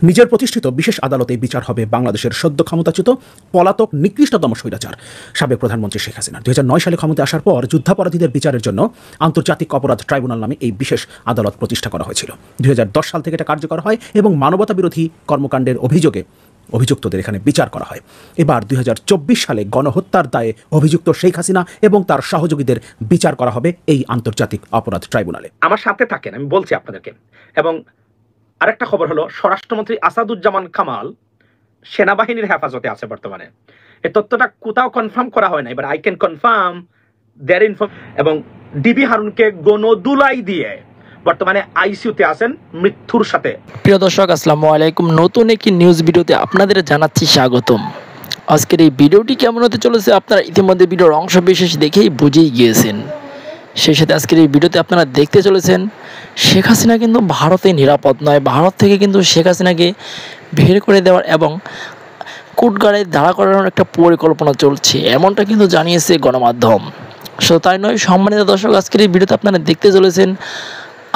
নিজের প্রতিষ্ঠিত বিশেষ আদালতে বিচার হবে বাংলাদেশের সদ্য ক্ষমতাচ্যুত পলাতক নিকৃষ্টতম স্বৈরাচার সাবেক প্রধানমন্ত্রী শেখ হাসিনা 2009 সালে ক্ষমতায় আসার পর যুদ্ধাপরাধীদের বিচারের জন্য আন্তর্জাতিক অপরাধ ট্রাইব্যুনাল নামে এই বিশেষ আদালত প্রতিষ্ঠা করা হয়েছিল। 2010 সাল থেকে এটা কার্যকর হয় এবং মানবতা বিরোধী কর্মকাণ্ডের অভিযোগে অভিযুক্তদের এখানে বিচার করা হয়। এবার 2024 সালে গণহত্যার দায়ে অভিযুক্ত শেখ হাসিনা এবং তার সহযোগীদের বিচার করা হবে এই আন্তর্জাতিক অপরাধ ট্রাইব্যুনালে। আমার সাথে থাকেন, আমি বলছি আপনাদেরকে। এবং আরেকটা খবর হলো, স্বরাষ্ট্রমন্ত্রী আসাদুজ্জামান কামাল সেনাবাহিনীর হেফাজতে আছে বর্তমানে। এই তথ্যটা কোথাও কনফার্ম করা হয় না, এবার আই ক্যান কনফার্ম দেয়ার এবং ডিবি হারুনকে গণদুলাই দিয়ে বর্তমানে আইসিইউতে আছেন মৃত্যুর সাথে। প্রিয় দর্শক, আসসালামু আলাইকুম। নতুন একটি নিউজ ভিডিওতে আপনাদের জানাচ্ছি স্বাগতম। আজকের এই ভিডিওটি কেমন হতে চলেছে আপনারা ইতিমধ্যে ভিডিওর অংশ বিশেষ দেখেই বুঝেই গিয়েছেন। সেই সাথে আজকের এই ভিডিওতে আপনারা দেখতে চলেছেন শেখ হাসিনা কিন্তু ভারতে নিরাপদ নয়। ভারত থেকে কিন্তু শেখ হাসিনাকে বের করে দেওয়ার এবং কোর্টগাড়ায় দাঁড়া করানোর একটা পরিকল্পনা চলছে, এমনটা কিন্তু জানিয়েছে গণমাধ্যম। শুধু তাই নয়, সম্মানিত দর্শক, আজকের এই ভিডিওতে আপনারা দেখতে চলেছেন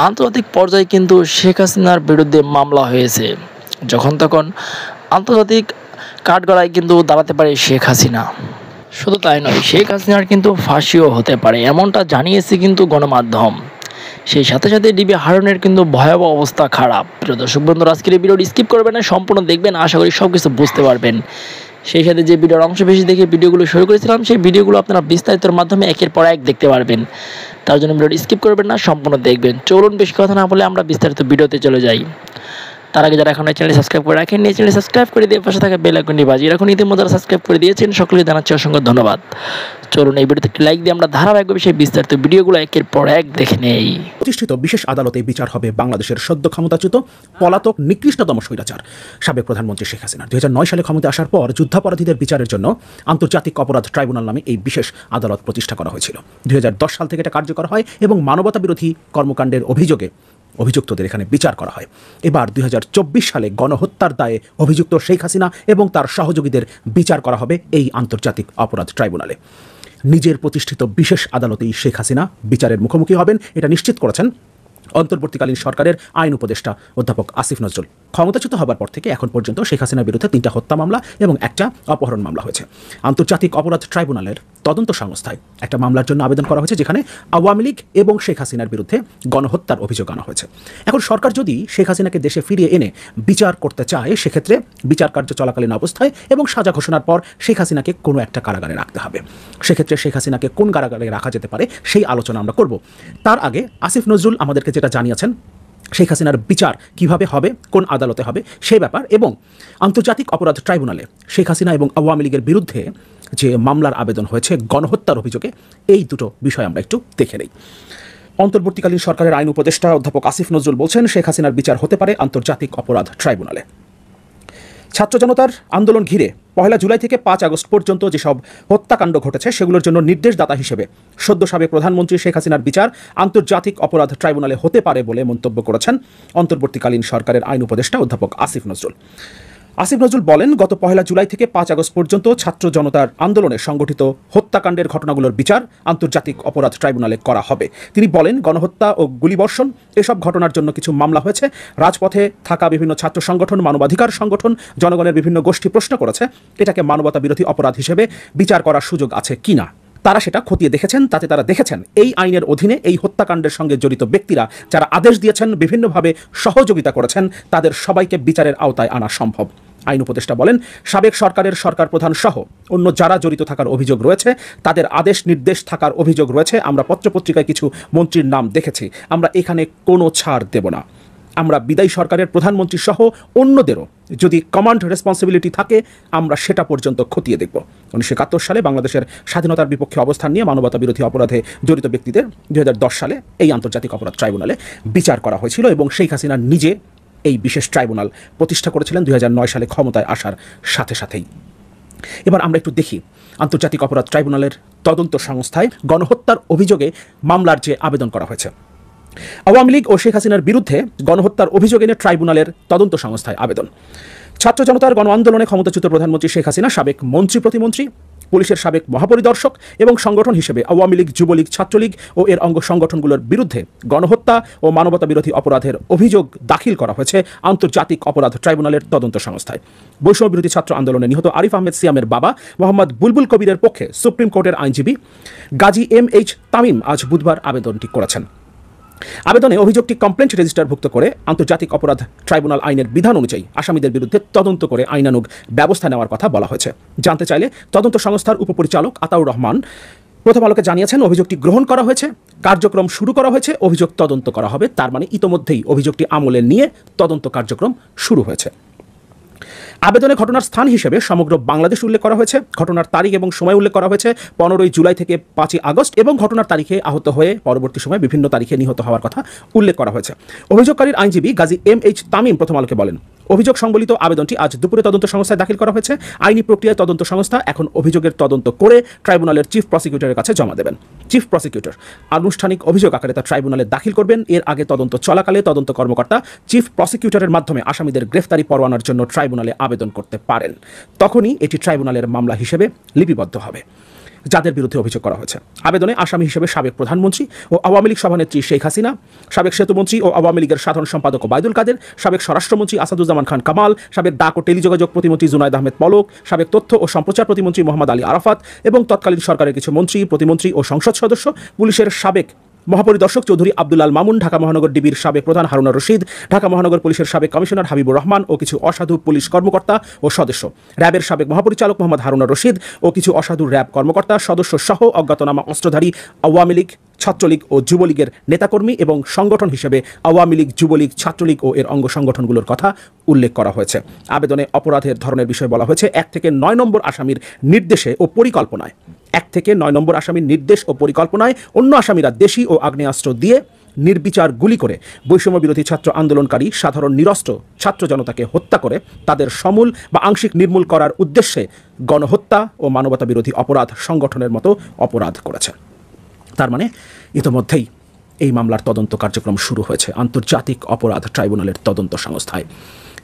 আন্তর্জাতিক পর্যায়ে কিন্তু শেখ হাসিনার বিরুদ্ধে মামলা হয়েছে। যখন তখন আন্তর্জাতিক কাঠগড়ায় কিন্তু দাঁড়াতে পারে শেখ হাসিনা। শুধু তাই নয়, শেখ হাসিনার কিন্তু ফাঁসিও হতে পারে, এমনটা জানিয়েছে কিন্তু গণমাধ্যম। সেই সাথে সাথে ডিবি হারুনের কিন্তু ভয়াবহ অবস্থা খারাপ। প্রিয় দর্শক বন্ধুরা, আজকের এই ভিডিওটি স্কিপ করবেন না, সম্পূর্ণ দেখবেন, আশা করি সব কিছু বুঝতে পারবেন। সেই সাথে যে ভিডিওর অংশ বেশি দেখে ভিডিওগুলো শুরু করেছিলাম, সেই ভিডিওগুলো আপনারা বিস্তারিতর মাধ্যমে একের পর এক দেখতে পারবেন। তার জন্য ভিডিওটি স্কিপ করবেন না, সম্পূর্ণ দেখবেন। চলুন বেশি কথা না বলে আমরা বিস্তারিত ভিডিওতে চলে যাই। তার আগে যারা এখন চ্যানেল সাবস্ক্রাইব করে রাখেন, এই চ্যানেল সাবস্ক্রাইব করে দিয়ে পাশে থাকা বেল আইকনটি বাজিয়ে রাখুন। ইতিমধ্যে যারা সাবস্ক্রাইব করে দিয়েছেন সকলকে জানাচ্ছি অসংখ্য ধন্যবাদ। চলুন এই ভিডিওতে একটি লাইক দিয়ে আমরা ধারাবাহিকভাবে সেই বিস্তারিত ভিডিওগুলো একের পর এক দেখে নেই। প্রতিষ্ঠিত বিশেষ আদালতে বিচার হবে বাংলাদেশের সদ্য ক্ষমতাচ্যুত পলাতক নিকৃষ্টতম স্বৈরাচার সাবেক প্রধানমন্ত্রী শেখ হাসিনা 2009 সালে ক্ষমতায় আসার পর যুদ্ধাপরাধীদের বিচারের জন্য আন্তর্জাতিক অপরাধ ট্রাইব্যুনাল নামে এই বিশেষ আদালত প্রতিষ্ঠা করা হয়েছিল। 2010 সাল থেকে এটা কার্যকর হয় এবং মানবতা বিরোধী কর্মকাণ্ডের অভিযোগে অভিযুক্তদের এখানে বিচার করা হয়। এবার 2024 সালে গণহত্যার দায়ে অভিযুক্ত শেখ হাসিনা এবং তার সহযোগীদের বিচার করা হবে এই আন্তর্জাতিক অপরাধ ট্রাইব্যুনালে। নিজের প্রতিষ্ঠিত বিশেষ আদালতেই শেখ হাসিনা বিচারের মুখোমুখি হবেন, এটা নিশ্চিত করেছেন অন্তর্বর্তীকালীন সরকারের আইন উপদেষ্টা অধ্যাপক আসিফ নজরুল। ক্ষমতাচ্যুত হবার পর থেকে এখন পর্যন্ত শেখ হাসিনার বিরুদ্ধে 3টা হত্যা মামলা এবং 1টা অপহরণ মামলা হয়েছে। আন্তর্জাতিক অপরাধ ট্রাইব্যুনালের তদন্ত সংস্থায় একটা মামলার জন্য আবেদন করা হয়েছে, যেখানে আওয়ামী লীগ এবং শেখ হাসিনার বিরুদ্ধে গণহত্যার অভিযোগ আনা হয়েছে। এখন সরকার যদি শেখ হাসিনাকে দেশে ফিরিয়ে এনে বিচার করতে চায়, সেক্ষেত্রে বিচার কার্য চলাকালীন অবস্থায় এবং সাজা ঘোষণার পর শেখ হাসিনাকে কোনো একটা কারাগারে রাখতে হবে। সেক্ষেত্রে শেখ হাসিনাকে কোন কারাগারে রাখা যেতে পারে সেই আলোচনা আমরা করব। তার আগে আসিফ নজরুল আমাদেরকে যেটা জানিয়েছেন শেখ হাসিনার বিচার কিভাবে হবে, কোন আদালতে হবে সেই ব্যাপার, এবং আন্তর্জাতিক অপরাধ ট্রাইব্যুনালে শেখ হাসিনা এবং আওয়ামী লীগের বিরুদ্ধে যে মামলার আবেদন হয়েছে গণহত্যার অভিযোগে, এই দুটো বিষয় আমরা একটু দেখে নেই। অন্তর্বর্তীকালীন সরকারের আইন উপদেষ্টা অধ্যাপক আসিফ নজরুল বলছেন শেখ হাসিনার বিচার হতে পারে আন্তর্জাতিক অপরাধ ট্রাইব্যুনালে। ছাত্র জনতার আন্দোলন ঘিরে 1 জুলাই থেকে 5 আগস্ট পর্যন্ত যেসব হত্যাকাণ্ড ঘটেছে সেগুলোর জন্য নির্দেশদাতা হিসেবে সদ্য সাবেক প্রধানমন্ত্রী শেখ হাসিনার বিচার আন্তর্জাতিক অপরাধ ট্রাইব্যুনালে হতে পারে বলে মন্তব্য করেছেন অন্তর্বর্তীকালীন সরকারের আইন উপদেষ্টা অধ্যাপক আসিফ নজরুল। আসিফ নজরুল বলেন, গত 1 জুলাই থেকে 5 আগস্ট পর্যন্ত ছাত্র জনতার আন্দোলনে সংগঠিত হত্যাকাণ্ডের ঘটনাগুলোর বিচার আন্তর্জাতিক অপরাধ ট্রাইব্যুনালে করা হবে। তিনি বলেন, গণহত্যা ও গুলিবর্ষণ এসব ঘটনার জন্য কিছু মামলা হয়েছে। রাজপথে থাকা বিভিন্ন ছাত্র সংগঠন, মানবাধিকার সংগঠন, জনগণের বিভিন্ন গোষ্ঠী প্রশ্ন করেছে এটাকে মানবতা বিরোধী অপরাধ হিসেবে বিচার করার সুযোগ আছে কিনা। তারা সেটা খতিয়ে দেখেছেন, তাতে তারা দেখেছেন এই আইনের অধীনে এই হত্যাকাণ্ডের সঙ্গে জড়িত ব্যক্তিরা যারা আদেশ দিয়েছেন, বিভিন্নভাবে সহযোগিতা করেছেন, তাদের সবাইকে বিচারের আওতায় আনা সম্ভব। আইন উপদেষ্টা বলেন, সাবেক সরকারের সরকার প্রধান সহ অন্য যারা জড়িত থাকার অভিযোগ রয়েছে, তাদের আদেশ নির্দেশ থাকার অভিযোগ রয়েছে। আমরা পত্রপত্রিকায় কিছু মন্ত্রীর নাম দেখেছি, আমরা এখানে কোনো ছাড় দেব না। আমরা বিদায়ী সরকারের প্রধানমন্ত্রী সহ অন্যদেরও যদি কমান্ড রেসপন্সিবিলিটি থাকে, আমরা সেটা পর্যন্ত খতিয়ে দেখব। 1971 সালে বাংলাদেশের স্বাধীনতার বিপক্ষে অবস্থান নিয়ে মানবতা বিরোধী অপরাধে জড়িত ব্যক্তিদের 2010 সালে এই আন্তর্জাতিক অপরাধ ট্রাইব্যুনালে বিচার করা হয়েছিল এবং শেখ হাসিনা নিজে এই বিশেষ ট্রাইব্যুনাল প্রতিষ্ঠা করেছিলেন 2009 সালে ক্ষমতায় আসার সাথে সাথেই। এবার আমরা একটু দেখি আন্তর্জাতিক অপরাধ ট্রাইব্যুনালের তদন্ত সংস্থায় গণহত্যার অভিযোগে মামলার যে আবেদন করা হয়েছে। আওয়ামী লীগ ও শেখ হাসিনার বিরুদ্ধে গণহত্যার অভিযোগ এনে ট্রাইব্যুনালের তদন্ত সংস্থায় আবেদন। ছাত্র জনতার গণ আন্দোলনে ক্ষমতাচ্যুত প্রধানমন্ত্রী শেখ হাসিনা, সাবেক মন্ত্রী প্রতিমন্ত্রী, পুলিশের সাবেক মহাপরিদর্শক এবং সংগঠন হিসেবে আওয়ামী লীগ, যুবলীগ, ছাত্রলীগ ও এর অঙ্গ সংগঠনগুলোর বিরুদ্ধে গণহত্যা ও মানবতা বিরোধী অপরাধের অভিযোগ দাখিল করা হয়েছে আন্তর্জাতিক অপরাধ ট্রাইব্যুনালের তদন্ত সংস্থায়। বৈষম্য বিরোধী ছাত্র আন্দোলনে নিহত আরিফ আহমেদ সিয়ামের বাবা মোহাম্মদ বুলবুল কবিরের পক্ষে সুপ্রিম কোর্টের আইনজীবী গাজী MH তামিম আজ বুধবার আবেদনটি করেছেন। আবেদনে অভিযোগটি কমপ্লেন্ট রেজিস্টারভুক্ত করে আন্তর্জাতিক অপরাধ ট্রাইব্যুনাল আইনের বিধান অনুযায়ী আসামিদের বিরুদ্ধে তদন্ত করে আইনানুগ ব্যবস্থা নেওয়ার কথা বলা হয়েছে। জানতে চাইলে তদন্ত সংস্থার উপপরিচালক আতাউর রহমান প্রথম আলোকে জানিয়েছেন, অভিযোগটি গ্রহণ করা হয়েছে, কার্যক্রম শুরু করা হয়েছে, অভিযোগ তদন্ত করা হবে। তার মানে ইতোমধ্যেই অভিযোগটি আমলে নিয়ে তদন্ত কার্যক্রম শুরু হয়েছে। আবেদনে ঘটনার স্থান হিসেবে সমগ্র বাংলাদেশ উল্লেখ করা হয়েছে। ঘটনার তারিখ এবং সময় উল্লেখ করা হয়েছে 15 জুলাই থেকে 5 আগস্ট এবং ঘটনার তারিখে আহত হয়ে পরবর্তী সময় বিভিন্ন তারিখে নিহত হওয়ার কথা উল্লেখ করা হয়েছে। অভিযোগকারীর আইনজীবী গাজী MH তামিম প্রথম আলোকে বলেন, অভিযোগ সংবলিত আবেদনটি আজ দুপুরে তদন্ত সংস্থায় দাখিল করা হয়েছে। আইনি প্রক্রিয়ায় তদন্ত সংস্থা এখন অভিযোগের তদন্ত করে ট্রাইব্যুনালের চিফ প্রসিকিউটরের কাছে জমা দেবেন। চিফ প্রসিকিউটর আনুষ্ঠানিক অভিযোগ আকারে তা ট্রাইব্যুনালে দাখিল করবেন। এর আগে তদন্ত চলাকালে তদন্ত কর্মকর্তা চিফ প্রসিকিউটরের মাধ্যমে আসামিদের গ্রেফতারি পরোয়ানার জন্য ট্রাইব্যুনালে আবেদন করতে পারেন। তখনই এটি ট্রাইব্যুনালের মামলা হিসেবে লিপিবদ্ধ হবে যাদের বিরুদ্ধে অভিযোগ করা হয়েছে। আবেদনে আসামি হিসেবে সাবেক প্রধানমন্ত্রী ও আওয়ামী লীগ সভানেত্রী শেখ হাসিনা, সাবেক সেতুমন্ত্রী ও আওয়ামী লীগের সাধারণ সম্পাদক ওবায়দুল কাদের, সাবেক স্বরাষ্ট্রমন্ত্রী আসাদুজ্জামান খান কামাল, সাবেক ডাক ও টেলিযোগাযোগ প্রতিমন্ত্রী জুনায়েদ আহমেদ পলক, সাবেক তথ্য ও সম্প্রচার প্রতিমন্ত্রী মোহাম্মদ আলী আরাফাত এবং তৎকালীন সরকারের কিছু মন্ত্রী, প্রতিমন্ত্রী ও সংসদ সদস্য, পুলিশের সাবেক মহাপরিদর্শক চৌধুরী আব্দুল আল মামুন, ঢাকা মহানগর ডিবির সাবেক প্রধান হারুনা রশিদ, ঢাকা মহানগর পুলিশের সাবেক কমিশনার হাবিবুর রহমান ও কিছু অসাধু পুলিশ কর্মকর্তা ও সদস্য, র্যাবের সাবেক মহাপরিচালক মোহাম্মদ হারুনা রশিদ ও কিছু অসাধু র্যাব কর্মকর্তা সদস্য সহ অজ্ঞাতনামা অস্ত্রধারী আওয়ামী লীগ, ছাত্রলীগ ও যুবলীগের নেতাকর্মী এবং সংগঠন হিসেবে আওয়ামী লীগ, যুবলীগ, ছাত্রলীগ ও এর অঙ্গ সংগঠনগুলোর কথা উল্লেখ করা হয়েছে। আবেদনে অপরাধের ধরনের বিষয়ে বলা হয়েছে 1 থেকে 9 নম্বর আসামির নির্দেশে ও পরিকল্পনায় 1 থেকে 9 নম্বর আসামির নির্দেশ ও পরিকল্পনায় অন্য আসামিরা দেশি ও আগ্নেয়াস্ত্র দিয়ে নির্বিচার গুলি করে বৈষম্য বিরোধী ছাত্র আন্দোলনকারী সাধারণ নিরস্ত্র ছাত্র জনতাকে হত্যা করে তাদের সমূল বা আংশিক নির্মূল করার উদ্দেশ্যে গণহত্যা ও মানবতা বিরোধী অপরাধ সংগঠনের মতো অপরাধ করেছে। তার মানে ইতোমধ্যেই এই মামলার তদন্ত কার্যক্রম শুরু হয়েছে আন্তর্জাতিক অপরাধ ট্রাইব্যুনালের তদন্ত সংস্থায়।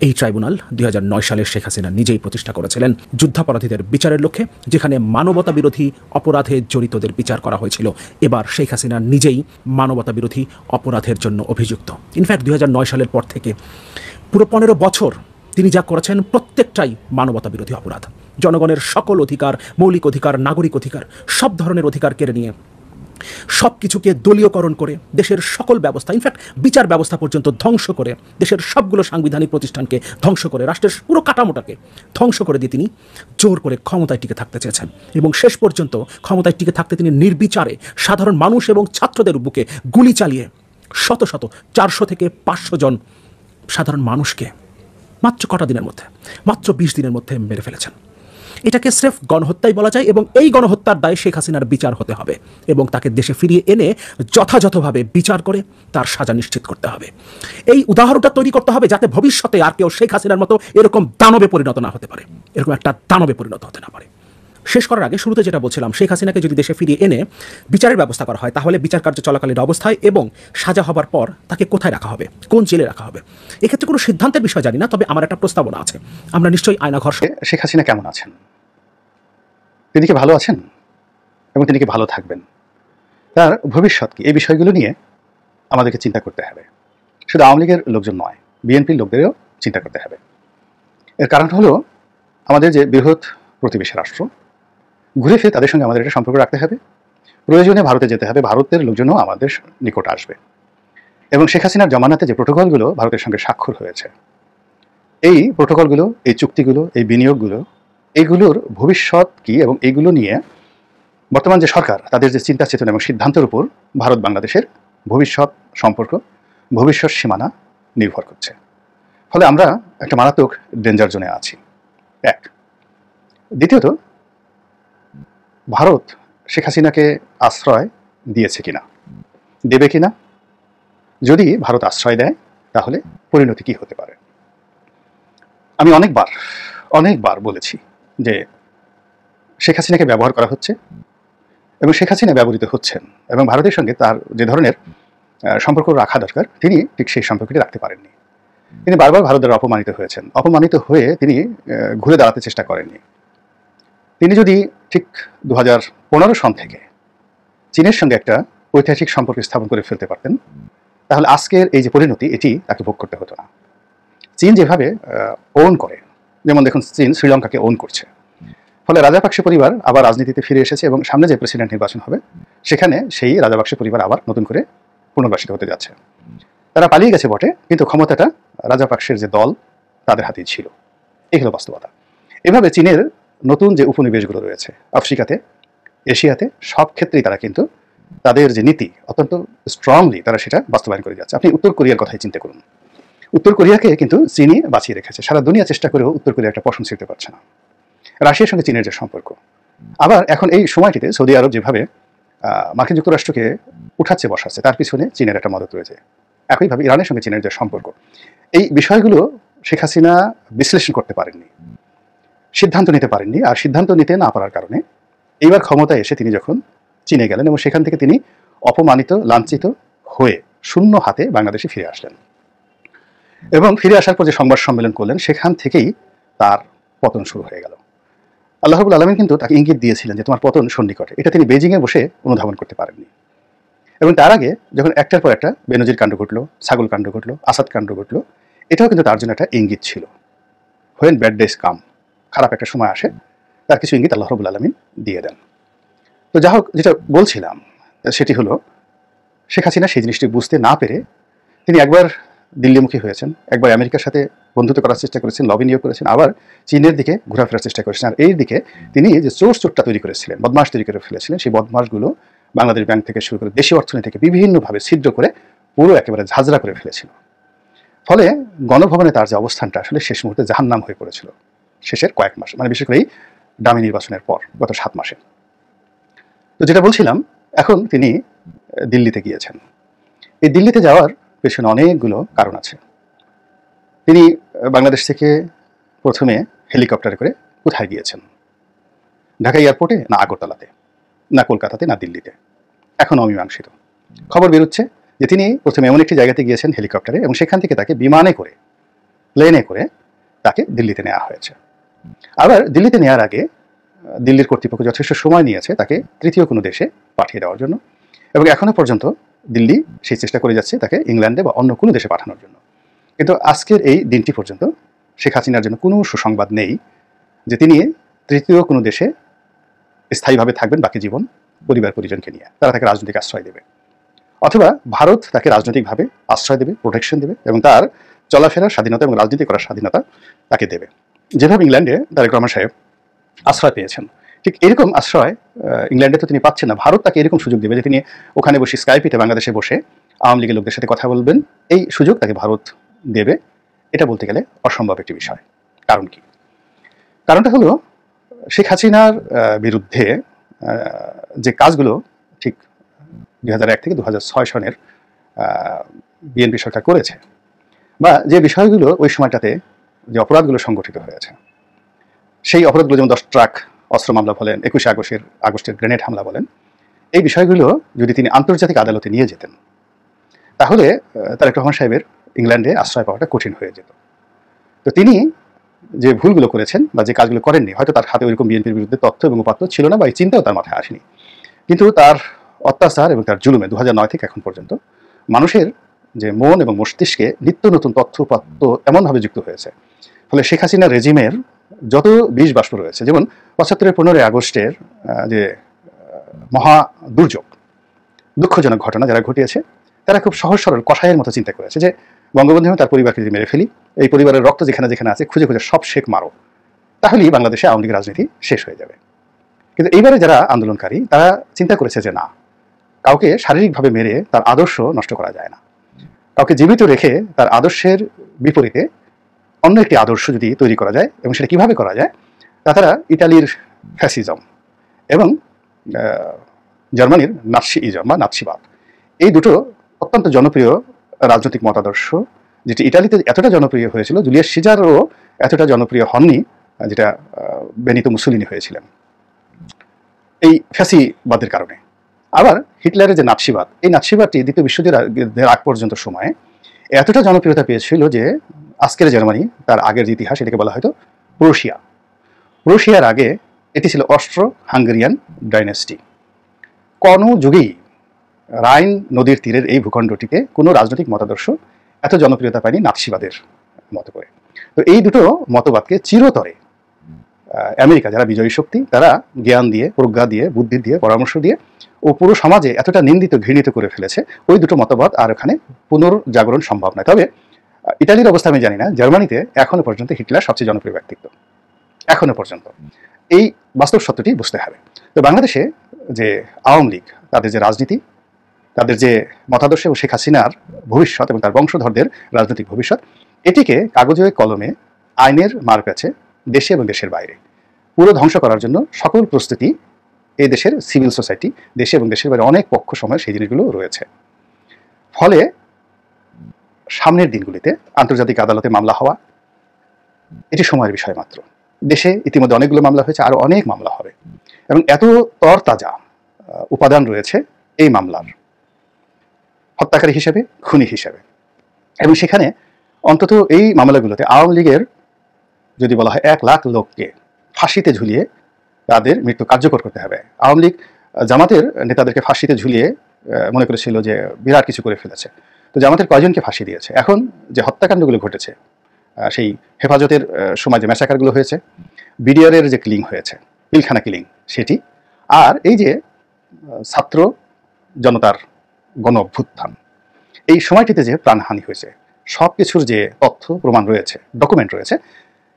এই ট্রাইব্যুনাল 2009 সালে শেখ হাসিনা নিজেই প্রতিষ্ঠা করেছিলেন যুদ্ধাপরাধীদের বিচারের লক্ষ্যে, যেখানে মানবতা বিরোধী অপরাধে জড়িতদের বিচার করা হয়েছিল। এবার শেখ হাসিনা নিজেই মানবতা বিরোধী অপরাধের জন্য অভিযুক্ত। ইনফ্যাক্ট 2009 সালের পর থেকে পুরো 15 বছর তিনি যা করেছেন প্রত্যেকটাই মানবতা বিরোধী অপরাধ। জনগণের সকল অধিকার, মৌলিক অধিকার, নাগরিক অধিকার, সব ধরনের অধিকার কেড়ে নিয়ে সব কিছুকে দলীয়করণ করে দেশের সকল ব্যবস্থা, ইনফ্যাক্ট বিচার ব্যবস্থা পর্যন্ত ধ্বংস করে, দেশের সবগুলো সাংবিধানিক প্রতিষ্ঠানকে ধ্বংস করে, রাষ্ট্রের পুরো কাঠামোটাকে ধ্বংস করে দিয়ে তিনি জোর করে ক্ষমতায় টিকে থাকতে চেয়েছেন। এবং শেষ পর্যন্ত ক্ষমতায় টিকে থাকতে তিনি নির্বিচারে সাধারণ মানুষ এবং ছাত্রদের বুকে গুলি চালিয়ে শত শত 400 থেকে 500 জন সাধারণ মানুষকে মাত্র কটা দিনের মধ্যে, মাত্র 20 দিনের মধ্যে মেরে ফেলেছেন। এটাকে স্রেফ গণহত্যাই বলা যায় এবং এই গণহত্যার দায়ে শেখ হাসিনার বিচার হতে হবে এবং তাকে দেশে ফিরিয়ে এনে যথাযথভাবে বিচার করে তার সাজা নিশ্চিত করতে হবে। এই উদাহরণটা তৈরি করতে হবে যাতে ভবিষ্যতে আর কেউ শেখ হাসিনার মতো এরকম দানবে পরিণত না হতে পারে, এরকম একটা দানবে পরিণত হতে না পারে। শেষ করার আগে শুরুতে যেটা বলছিলাম, শেখ হাসিনাকে যদি দেশে ফিরিয়ে এনে বিচারের ব্যবস্থা করা হয় তাহলে বিচার কার্য চলাকালীন অবস্থায় এবং সাজা হবার পর তাকে কোথায় রাখা হবে, কোন জেলে রাখা হবে, এক্ষেত্রে কোনো সিদ্ধান্তের বিষয় জানি না, তবে আমার একটা প্রস্তাবনা আছে। আমরা নিশ্চয়ই আয়নাঘর। শেখ হাসিনা কেমন আছেন? তিনি কি ভালো আছেন এবং তিনি কি ভালো থাকবেন? তার ভবিষ্যৎ কি? এই বিষয়গুলো নিয়ে আমাদেরকে চিন্তা করতে হবে। শুধু আওয়ামী লীগের লোকজন নয়, বিএনপির লোকদেরও চিন্তা করতে হবে। এর কারণ হলো আমাদের যে বৃহৎ প্রতিবেশী রাষ্ট্র, ঘুরে ফিরে তাদের সঙ্গে আমাদের একটা সম্পর্ক রাখতে হবে। প্রয়োজনে ভারতে যেতে হবে, ভারতের লোকজনও আমাদের নিকট আসবে। এবং শেখ হাসিনার জমানাতে যে প্রোটোকলগুলো ভারতের সঙ্গে স্বাক্ষর হয়েছে, এই প্রোটোকলগুলো, এই চুক্তিগুলো, এই বিনিয়োগগুলো, এইগুলোর ভবিষ্যৎ কি এবং এইগুলো নিয়ে বর্তমান যে সরকার তাদের যে চিন্তা চেতনা এবং সিদ্ধান্তের উপর ভারত বাংলাদেশের ভবিষ্যৎ সম্পর্ক, ভবিষ্যৎ সীমানা নির্ভর করছে। ফলে আমরা একটা মারাত্মক ডেঞ্জার জোনে আছি। এক। দ্বিতীয়ত, ভারত শেখ হাসিনাকে আশ্রয় দিয়েছে কিনা, দেবে কিনা? যদি ভারত আশ্রয় দেয় তাহলে পরিণতি কি হতে পারে? আমি অনেকবার বলেছি যে শেখ হাসিনাকে ব্যবহার করা হচ্ছে এবং শেখ হাসিনা ব্যবহৃত হচ্ছেন এবং ভারতের সঙ্গে তার যে ধরনের সম্পর্ক রাখা দরকার তিনি ঠিক সেই সম্পর্কটি রাখতে পারেননি। তিনি বারবার ভারত দ্বারা অপমানিত হয়েছেন। অপমানিত হয়ে তিনি ঘুরে দাঁড়াতে চেষ্টা করেননি। তিনি যদি ঠিক 2015 সন থেকে চীনের সঙ্গে একটা ঐতিহাসিক সম্পর্ক স্থাপন করে ফেলতে পারতেন, তাহলে আজকের এই যে পরিণতি এটি তাকে ভোগ করতে হতো না। চীন যেভাবে ওন করে, যেমন দেখুন চীন শ্রীলঙ্কাকে ওন করছে, ফলে রাজাপাকসে পরিবার আবার রাজনীতিতে ফিরে এসেছে এবং সামনে যে প্রেসিডেন্ট নির্বাচন হবে সেখানে সেই রাজাপাকসে পরিবার আবার নতুন করে পুনর্বাসিত হতে যাচ্ছে। তারা পালিয়ে গেছে বটে, কিন্তু ক্ষমতাটা রাজাপাকসের যে দল তাদের হাতেই ছিল। এই হলো বাস্তবতা। এভাবে চীনের নতুন যে উপনিবেশগুলো রয়েছে আফ্রিকাতে, এশিয়াতে, সব ক্ষেত্রেই তারা কিন্তু তাদের যে নীতি অত্যন্ত স্ট্রংলি তারা সেটা বাস্তবায়ন করে যাচ্ছে। আপনি উত্তর কোরিয়ার কথাই চিন্তা করুন। উত্তর কোরিয়াকে কিন্তু চীনই বাঁচিয়ে রেখেছে। সারা দুনিয়া চেষ্টা করেও উত্তর কোরিয়া একটা পশম ছিঁড়তে পারছে না। রাশিয়ার সঙ্গে চীনের যে সম্পর্ক, আবার এখন এই সময়টিতে সৌদি আরব যেভাবে মার্কিন যুক্তরাষ্ট্রকে উঠাচ্ছে বসাচ্ছে, তার পিছনে চীনের একটা মদত রয়েছে। একইভাবে ইরানের সঙ্গে চীনের যে সম্পর্ক, এই বিষয়গুলো শেখ হাসিনা বিশ্লেষণ করতে পারেননি, সিদ্ধান্ত নিতে পারেননি। আর সিদ্ধান্ত নিতে না পারার কারণে এইবার ক্ষমতায় এসে তিনি যখন চীনে গেলেন এবং সেখান থেকে তিনি অপমানিত, লাঞ্ছিত হয়ে শূন্য হাতে বাংলাদেশে ফিরে আসলেন এবং ফিরে আসার পর যে সংবাদ সম্মেলন করলেন সেখান থেকেই তার পতন শুরু হয়ে গেল। আল্লাহ রাব্বুল আলামিন কিন্তু তাকে ইঙ্গিত দিয়েছিলেন যে তোমার পতন সন্নিকটে। এটা তিনি বেজিংয়ে বসে অনুধাবন করতে পারেননি। এবং তার আগে যখন একটার পর একটা বেনজির কাণ্ড ঘটলো, ছাগল কাণ্ড ঘটলো, আসাদ কাণ্ড ঘটলো, এটাও কিন্তু তার জন্য একটা ইঙ্গিত ছিল। হোয়েন ব্যাড ডেজ কাম, খারাপ একটা সময় আসে, তার কিছু ইঙ্গিত আল্লাহ রাব্বুল আলামিন দিয়ে দেন। তো যা হোক, যেটা বলছিলাম সেটি হলো শেখ হাসিনা সেই জিনিসটি বুঝতে না পেরে তিনি একবার দিল্লিমুখী হয়েছেন, একবার আমেরিকার সাথে বন্ধুত্ব করার চেষ্টা করেছেন, লবি নিয়োগ করেছেন, আবার চীনের দিকে ঘোরাফেরার চেষ্টা করেছেন। আর এই দিকে তিনি যে চোরটা তৈরি করেছিলেন, বদমাশ তৈরি করে ফেলেছিলেন, সেই বদমাশগুলো বাংলাদেশ ব্যাংক থেকে শুরু করে দেশীয় অর্থনীতিকে বিভিন্নভাবে ছিদ্র করে পুরো একেবারে ঝাঁঝরা করে ফেলেছিল। ফলে গণভবনে তার যে অবস্থানটা আসলে শেষ মুহূর্তে জাহান্নাম হয়ে পড়েছিল শেষের কয়েক মাস, মানে বিশেষ করে এই ডামি নির্বাচনের পর গত 7 মাসে। তো যেটা বলছিলাম, এখন তিনি দিল্লিতে গিয়েছেন। এই দিল্লিতে যাওয়ার পেছনে অনেকগুলো কারণ আছে। তিনি বাংলাদেশ থেকে প্রথমে হেলিকপ্টারে করে কোথায় গিয়েছেন? ঢাকা এয়ারপোর্টে, না আগরতলাতে, না কলকাতাতে, না দিল্লিতে, এখনও অমীমাংসিত। খবর বেরোচ্ছে যে তিনি প্রথমে এমন একটি জায়গাতে গিয়েছেন হেলিকপ্টারে এবং সেখান থেকে তাকে বিমানে করে, প্লেনে করে তাকে দিল্লিতে নেওয়া হয়েছে। আবার দিল্লিতে নেওয়ার আগে দিল্লির কর্তৃপক্ষ যথেষ্ট সময় নিয়েছে তাকে তৃতীয় কোনো দেশে পাঠিয়ে দেওয়ার জন্য, এবং এখনো পর্যন্ত দিল্লি সেই চেষ্টা করে যাচ্ছে তাকে ইংল্যান্ডে বা অন্য কোনো দেশে পাঠানোর জন্য। কিন্তু আজকের এই দিনটি পর্যন্ত শেখ হাসিনার জন্য কোনো সুসংবাদ নেই যে তিনি তৃতীয় কোনো দেশে স্থায়ীভাবে থাকবেন বাকি জীবন পরিবার পরিজনকে নিয়ে। তারা তাকে রাজনৈতিক আশ্রয় দেবে, অথবা ভারত তাকে রাজনৈতিকভাবে আশ্রয় দেবে, প্রোটেকশন দেবে এবং তার চলাফেরার স্বাধীনতা এবং রাজনীতি করার স্বাধীনতা তাকে দেবে। যেভাবে ইংল্যান্ডে তারেক রহমান সাহেব আশ্রয় পেয়েছেন, ঠিক এরকম আশ্রয় ইংল্যান্ডে তো তিনি পাচ্ছেন না। ভারত তাকে এরকম সুযোগ দেবে যে তিনি ওখানে বসে স্কাইপিতে বাংলাদেশে বসে আওয়ামী লীগের লোকদের সাথে কথা বলবেন, এই সুযোগ তাকে ভারত দেবে। এটা বলতে গেলে অসম্ভব একটি বিষয়। কারণ কি? কারণটা হলো শেখ হাসিনার বিরুদ্ধে যে কাজগুলো ঠিক 2001 থেকে 2006 সনের বিএনপি সরকার করেছে, বা যে বিষয়গুলো ওই সময়টাতে যে অপরাধগুলো সংগঠিত হয়েছে, সেই অপরাধগুলো যেমন 10 ট্রাক অস্ত্র মামলা বলেন, 21 আগস্টের গ্রেনেড হামলা বলেন, এই বিষয়গুলো যদি তিনি আন্তর্জাতিক আদালতে নিয়ে যেতেন তাহলে তারেক রহমান সাহেবের ইংল্যান্ডে আশ্রয় পাওয়াটা কঠিন হয়ে যেত। তো তিনি যে ভুলগুলো করেছেন বা যে কাজগুলো করেননি, হয়তো তার হাতে ওইরকম বিএনপির বিরুদ্ধে তথ্য এবং উপাত্ত ছিল না বা এই চিন্তাও তার মাথায় আসেনি, কিন্তু তার অত্যাচার এবং তার জুলুমে 2009 থেকে এখন পর্যন্ত মানুষের যে মন এবং মস্তিষ্কে নিত্য নতুন তথ্য উপাত্ত এমনভাবে যুক্ত হয়েছে, ফলে শেখ হাসিনা রেজিমের যত বিষ বাষ্প রয়েছে, যেমন 75-এর 15 আগস্টের যে মহা দুর্যোগ, দুঃখজনক ঘটনা যারা ঘটিয়েছে, তারা খুব সহজ সরল কষায়ের মতো চিন্তা করেছে যে বঙ্গবন্ধু তার পরিবারকে যদি মেরে ফেলি, এই পরিবারের রক্ত যেখানে যেখানে আছে খুঁজে খুঁজে সব শেখ মারো, তাহলেই বাংলাদেশে আওয়ামী লীগের রাজনীতি শেষ হয়ে যাবে। কিন্তু এইবারে যারা আন্দোলনকারী তারা চিন্তা করেছে যে না, কাউকে শারীরিকভাবে মেরে তার আদর্শ নষ্ট করা যায় না, কাউকে জীবিত রেখে তার আদর্শের বিপরীতে অন্য একটি আদর্শ যদি তৈরি করা যায়, এবং সেটা কিভাবে করা যায়, তারা ইটালির ফ্যাসিজম এবং জার্মানির নাৎসিইজম বা নাৎসিবাদ, এই দুটো অত্যন্ত জনপ্রিয় রাজনৈতিক মতাদর্শ, যেটি ইটালিতে এতটা জনপ্রিয় হয়েছিল, জুলিয়াস সিজারও এতটা জনপ্রিয় হননি যেটা বেনিতো মুসোলিনি হয়েছিলেন এই ফ্যাসিবাদের কারণে। আবার হিটলারের যে নাৎসিবাদ, এই নাৎসিবাদটি দ্বিতীয় বিশ্বযুদ্ধের আগ পর্যন্ত সময়ে এতটা জনপ্রিয়তা পেয়েছিল যে আজকের জার্মানি, তার আগের যে ইতিহাস, এটাকে বলা হয়তো প্রুশিয়া। প্রুশিয়ার আগে এটি ছিল অস্ট্রো হাঙ্গেরিয়ান ডাইনেস্টি। কোনো যুগেই রাইন নদীর তীরের এই ভূখণ্ডটিতে কোনো রাজনৈতিক মতাদর্শ এত জনপ্রিয়তা পায়নি নাৎসিবাদের মতো করে। তো এই দুটো মতবাদকে চিরতরে আমেরিকা, যারা বিজয়ী শক্তি, তারা জ্ঞান দিয়ে, প্রজ্ঞা দিয়ে, বুদ্ধি দিয়ে, পরামর্শ দিয়ে ও পুরো সমাজে এতটা নিন্দিত ঘৃণিত করে ফেলেছে, ওই দুটো মতবাদ আর ওখানে পুনর্জাগরণ সম্ভব নয়। তবে ইটালির অবস্থা আমি জানি না, জার্মানিতে এখনো পর্যন্ত হিটলার সবচেয়ে জনপ্রিয় ব্যক্তিত্ব, এখনো পর্যন্ত। এই বাস্তব সত্যটি বুঝতে হবে। তো বাংলাদেশে যে আওয়ামী লীগ, তাদের যে রাজনীতি, তাদের যে মতাদর্শ এবং শেখ হাসিনার ভবিষ্যৎ এবং তার বংশধরদের রাজনৈতিক ভবিষ্যৎ, এটিকে কাগজে কলমে আইনের মারপ্যাচে দেশে এবং দেশের বাইরে পুরো ধ্বংস করার জন্য সকল প্রস্তুতি এই দেশের সিভিল সোসাইটি, দেশে এবং দেশের বাইরে অনেক পক্ষ সময় সেই জিনিসগুলো রয়েছে। ফলে সামনের দিনগুলিতে আন্তর্জাতিক আদালতে মামলা হওয়া এটি সময়ের বিষয় মাত্র। দেশে ইতিমধ্যে অনেকগুলো মামলা হয়েছে, আরো অনেক মামলা হবে, এবং এত তরতাজা উপাদান রয়েছে এই মামলার, হত্যাকারী হিসেবে, খুনি হিসেবে। এবং সেখানে অন্তত এই মামলাগুলোতে আওয়ামী লীগের যদি বলা হয় 1 লাখ লোককে ফাঁসিতে ঝুলিয়ে তাদের মৃত্যু কার্যকর করতে হবে। আওয়ামী লীগ জামাতের নেতাদেরকে ফাঁসিতে ঝুলিয়ে মনে করেছিল যে বিরাট কিছু করে ফেলেছে। তো জামাতের কয়জনকে ফাঁসি দিয়েছে। এখন যে হত্যাকাণ্ডগুলো ঘটেছে, সেই হেফাজতের সময় যে ম্যাসাকারগুলো হয়েছে, বিডিআরের যে কিলিং হয়েছে, পিলখানা কিলিং, সেটি, আর এই যে ছাত্র জনতার গণ অভ্যুত্থান, এই সময়টিতে যে প্রাণহানি হয়েছে, সব কিছুর যে তথ্য প্রমাণ রয়েছে, ডকুমেন্ট রয়েছে,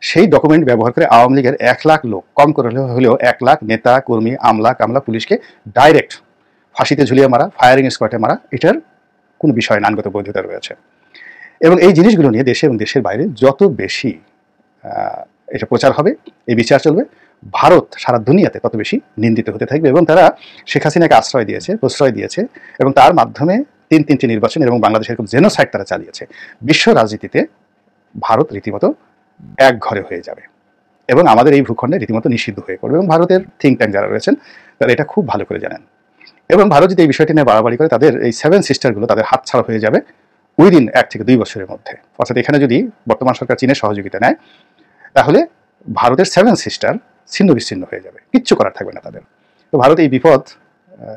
সেই ডকুমেন্ট ব্যবহার করে আওয়ামী লীগের 1 লাখ লোক, কম করে হলেও 1 লাখ নেতা, কর্মী, আমলা, কামলা, পুলিশকে ডাইরেক্ট ফাঁসিতে ঝুলিয়ে মারা, ফায়ারিং স্কোয়াডে মারা, এটার কোনো বিষয় আইনগত বৈধতা রয়েছে। এবং এই জিনিসগুলো নিয়ে দেশে এবং দেশের বাইরে যত বেশি এটা প্রচার হবে, এই বিচার চলবে, ভারত সারা দুনিয়াতে তত বেশি নিন্দিত হতে থাকবে। এবং তারা শেখ হাসিনাকে আশ্রয় দিয়েছে, প্রশ্রয় দিয়েছে, এবং তার মাধ্যমে 3টি নির্বাচন এবং বাংলাদেশের এরকম জেনোসাইড তারা চালিয়েছে। বিশ্ব রাজনীতিতে ভারত রীতিমতো এক ঘরে হয়ে যাবে এবং আমাদের এই ভূখণ্ডে রীতিমতো নিষিদ্ধ হয়ে পড়বে। এবং ভারতের থিঙ্ক ট্যাঙ্ক যারা রয়েছেন তারা এটা খুব ভালো করে জানেন। এবং ভারত যদি এই বিষয়টি নিয়ে বাড়াবাড়ি করে, তাদের এই 7 সিস্টারগুলো তাদের হাতছাড়া হয়ে যাবে উইদিন 1 থেকে 2 বছরের মধ্যে। অর্থাৎ এখানে যদি বর্তমান সরকার চীনের সহযোগিতা নেয়, তাহলে ভারতের 7 সিস্টার ছিন্ন বিচ্ছিন্ন হয়ে যাবে, কিচ্ছু করার থাকবে না তাদের। তো ভারত এই বিপদ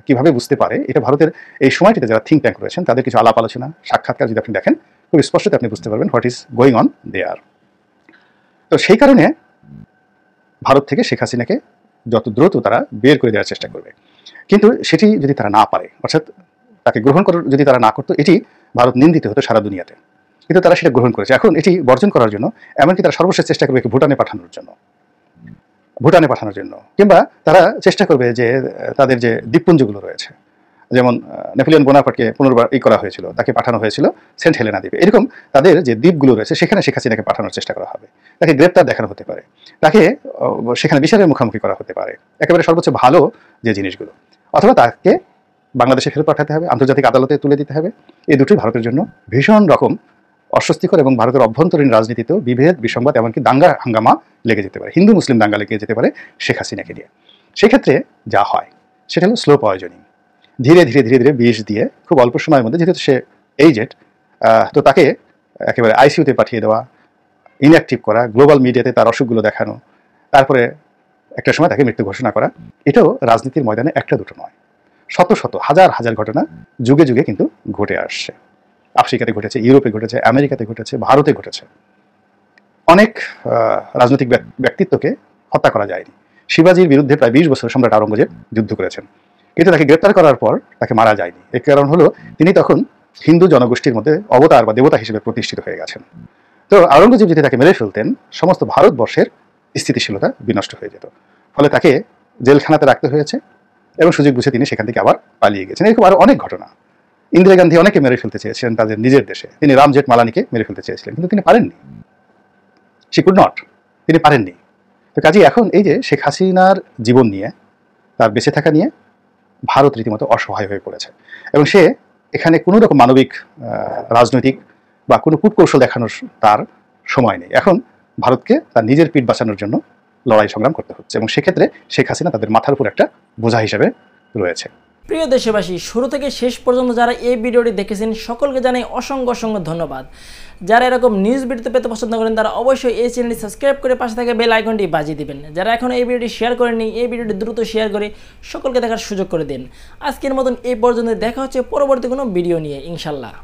কিভাবে বুঝতে পারে, এটা ভারতের এই সময়টিতে যারা থিঙ্ক ট্যাঙ্ক রয়েছেন তাদের কিছু আলাপ আলোচনা, সাক্ষাৎকার যদি আপনি দেখেন, খুব স্পষ্টত আপনি বুঝতে পারবেন what is going on their. তো সেই কারণে ভারত থেকে শেখ হাসিনাকে যত দ্রুত তারা বের করে দেওয়ার চেষ্টা করবে। কিন্তু সেটি যদি তারা না পারে, অর্থাৎ তাকে গ্রহণ করার যদি তারা না করতো, এটি ভারত নিন্দিত হতো সারা দুনিয়াতে। কিন্তু তারা সেটা গ্রহণ করেছে। এখন এটি বর্জন করার জন্য এমনকি তারা সর্বশেষ চেষ্টা করবে ভুটানে পাঠানোর জন্য, কিংবা তারা চেষ্টা করবে যে তাদের যে দ্বীপপুঞ্জগুলো রয়েছে, যেমন নেপোলিয়ন বোনাপার্টকে পুনর্বার করা হয়েছিল, তাকে পাঠানো হয়েছিল সেন্ট হেলেনা দ্বীপে, এরকম তাদের যে দ্বীপগুলো রয়েছে সেখানে শেখ হাসিনাকে পাঠানোর চেষ্টা করা হবে। তাকে গ্রেপ্তার দেখানো হতে পারে, তাকে সেখানে বিচারের মুখোমুখি করা হতে পারে, একেবারে সর্বোচ্চ ভালো যে জিনিসগুলো, অথবা তাকে বাংলাদেশে ফেরত পাঠাতে হবে, আন্তর্জাতিক আদালতে তুলে দিতে হবে। এই দুটোই ভারতের জন্য ভীষণ রকম অস্বস্তিকর এবং ভারতের অভ্যন্তরীণ রাজনীতিতেও বিভেদ, বিসংবাদ, এমনকি দাঙ্গা হাঙ্গামা লেগে যেতে পারে, হিন্দু মুসলিম দাঙ্গা লেগে যেতে পারে শেখ হাসিনাকে দিয়ে। সেক্ষেত্রে যা হয় সেটা হলো স্লো পয়জনিং, ধীরে ধীরে ধীরে ধীরে বিষ দিয়ে খুব অল্প সময়ের মধ্যে, যেহেতু সে এইজেড, তো তাকে একেবারে আইসিইউতে পাঠিয়ে দেওয়া, ইনঅ্যাক্টিভ করা, গ্লোবাল মিডিয়াতে তার অসুখগুলো দেখানো, তারপরে একটা সময় তাকে মৃত্যু ঘোষণা করা। এটাও রাজনীতির ময়দানে একটা দুটো নয়, শত শত হাজার হাজার ঘটনা যুগে যুগে কিন্তু ঘটে আসছে। আফ্রিকাতে ঘটেছে, ইউরোপে ঘটেছে, আমেরিকাতে ঘটেছে, ভারতে ঘটেছে। অনেক রাজনৈতিক ব্যক্তিত্বকে হত্যা করা যায়নি। শিবাজির বিরুদ্ধে প্রায় 20 বছর সম্রাট আওরঙ্গজেব যুদ্ধ করেছেন, কিন্তু তাকে গ্রেপ্তার করার পর তাকে মারা যায়নি। এর কারণ হলো তিনি তখন হিন্দু জনগোষ্ঠীর মধ্যে অবতার বা দেবতা হিসেবে প্রতিষ্ঠিত হয়ে গেছেন। তো আওরঙ্গজেব যদি তাকে মেরে ফেলতেন, সমস্ত ভারতবর্ষের স্থিতিশীলতা বিনষ্ট হয়ে যেত। ফলে তাকে জেলখানাতে রাখতে হয়েছে এবং সুযোগ বুঝে তিনি সেখান থেকে আবার পালিয়ে গেছেন। এরকম আরো অনেক ঘটনা। ইন্দিরা গান্ধী অনেকে মেরে ফেলতে চেয়েছিলেন তাদের নিজের দেশে, তিনি রাম জেঠমালানিকে মেরে ফেলতে চেয়েছিলেন, কিন্তু তিনি পারেননি, শি কুড নট, তিনি পারেননি। তো কাজেই এখন এই যে শেখ হাসিনার জীবন নিয়ে, তার বেঁচে থাকা নিয়ে ভারত রীতিমতো অসহায় হয়ে পড়েছে এবং সে এখানে কোনো রকম মানবিক রাজনৈতিক বা কোনো কূটকৌশল দেখানোর তার সময় নেই। এখন ভারতকে তার নিজের পিঠ বাঁচানোর জন্য লড়াই সংগ্রাম করতে হচ্ছে এবং সেক্ষেত্রে শেখ হাসিনা তাদের মাথার উপর একটা বোঝা হিসেবে রয়েছে। প্রিয় দেশবাসী, শুরু থেকে শেষ পর্যন্ত যারা এই ভিডিওটি দেখেছেন সকলকে জানাই অসংখ্য অসংখ্য ধন্যবাদ। যারা এরকম নিউজ ভিডিও পেতে পছন্দ করেন তারা অবশ্যই এই চ্যানেলটি সাবস্ক্রাইব করে পাশে থাকা বেল আইকনটি বাজিয়ে দিবেন। যারা এখন এই ভিডিওটি শেয়ার করেননি, এই ভিডিওটি দ্রুত শেয়ার করে সকলকে দেখার সুযোগ করে দিন। আজকের মতন এই পর্যন্ত, দেখা হচ্ছে পরবর্তী কোনো ভিডিও নিয়ে ইনশাল্লাহ।